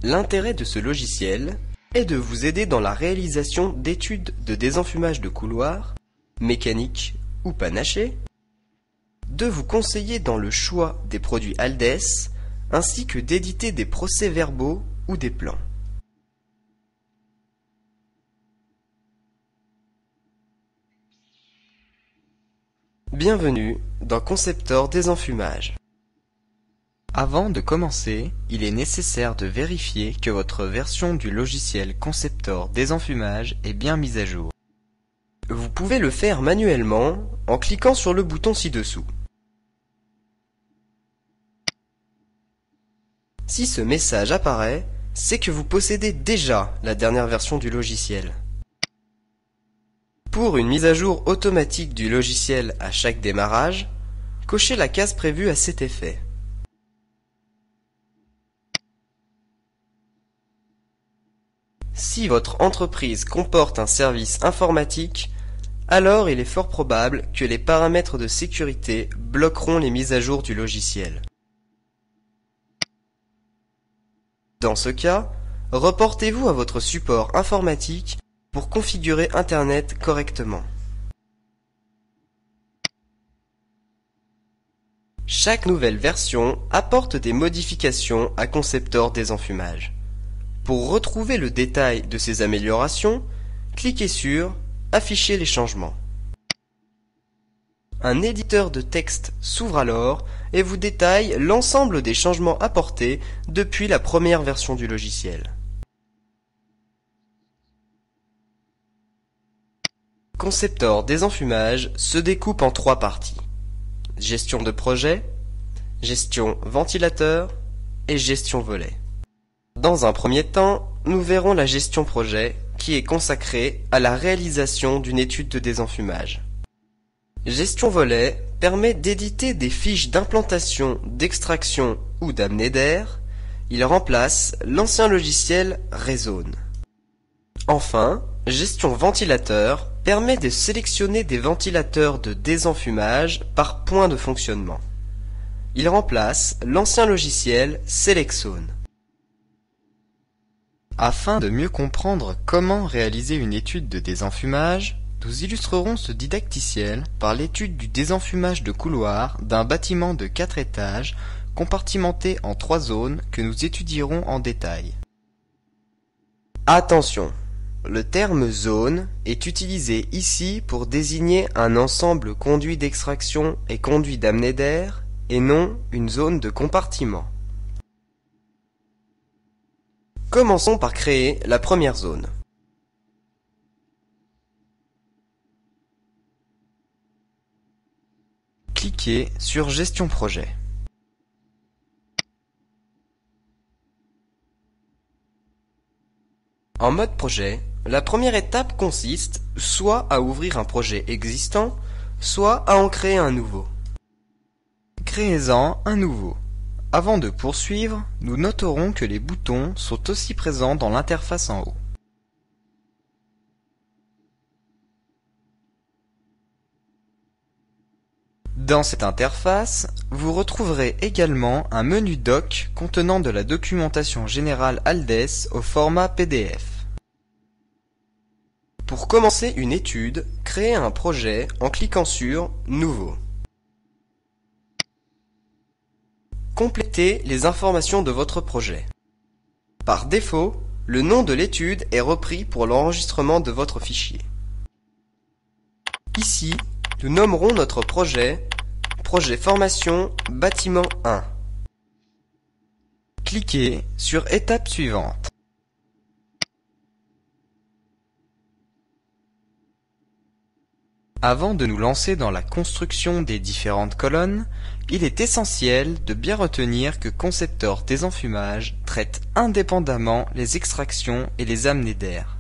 L'intérêt de ce logiciel est de vous aider dans la réalisation d'études de désenfumage de couloirs, mécaniques ou panachés, de vous conseiller dans le choix des produits Aldes, ainsi que d'éditer des procès-verbaux ou des plans. Bienvenue dans Conceptor Désenfumage. Avant de commencer, il est nécessaire de vérifier que votre version du logiciel Conceptor Désenfumage est bien mise à jour. Vous pouvez le faire manuellement en cliquant sur le bouton ci-dessous. Si ce message apparaît, c'est que vous possédez déjà la dernière version du logiciel. Pour une mise à jour automatique du logiciel à chaque démarrage, cochez la case prévue à cet effet. Si votre entreprise comporte un service informatique, alors il est fort probable que les paramètres de sécurité bloqueront les mises à jour du logiciel. Dans ce cas, reportez-vous à votre support informatique pour configurer Internet correctement. Chaque nouvelle version apporte des modifications à Conceptor Désenfumage. Pour retrouver le détail de ces améliorations, cliquez sur « Afficher les changements ». Un éditeur de texte s'ouvre alors et vous détaille l'ensemble des changements apportés depuis la première version du logiciel. Conceptor Désenfumage se découpe en 3 parties. Gestion de projet, gestion ventilateur et gestion volet. Dans un premier temps, nous verrons la gestion projet qui est consacrée à la réalisation d'une étude de désenfumage. Gestion volet permet d'éditer des fiches d'implantation, d'extraction ou d'amener d'air. Il remplace l'ancien logiciel Rezone. Enfin, gestion ventilateur permet de sélectionner des ventilateurs de désenfumage par point de fonctionnement. Il remplace l'ancien logiciel Selexone. Afin de mieux comprendre comment réaliser une étude de désenfumage, nous illustrerons ce didacticiel par l'étude du désenfumage de couloir d'un bâtiment de 4 étages compartimenté en 3 zones que nous étudierons en détail. Attention! Le terme zone est utilisé ici pour désigner un ensemble conduit d'extraction et conduit d'amener d'air et non une zone de compartiment. Commençons par créer la première zone. Cliquez sur Gestion projet. En mode projet, la première étape consiste soit à ouvrir un projet existant, soit à en créer un nouveau. Créez-en un nouveau. Avant de poursuivre, nous noterons que les boutons sont aussi présents dans l'interface en haut. Dans cette interface, vous retrouverez également un menu doc contenant de la documentation générale Aldes au format PDF. Pour commencer une étude, créez un projet en cliquant sur « Nouveau ». Complétez les informations de votre projet. Par défaut, le nom de l'étude est repris pour l'enregistrement de votre fichier. Ici, nous nommerons notre projet « Projet formation bâtiment 1 ». Cliquez sur « Étape suivante ». Avant de nous lancer dans la construction des différentes colonnes, il est essentiel de bien retenir que Conceptor Désenfumage traite indépendamment les extractions et les amener d'air.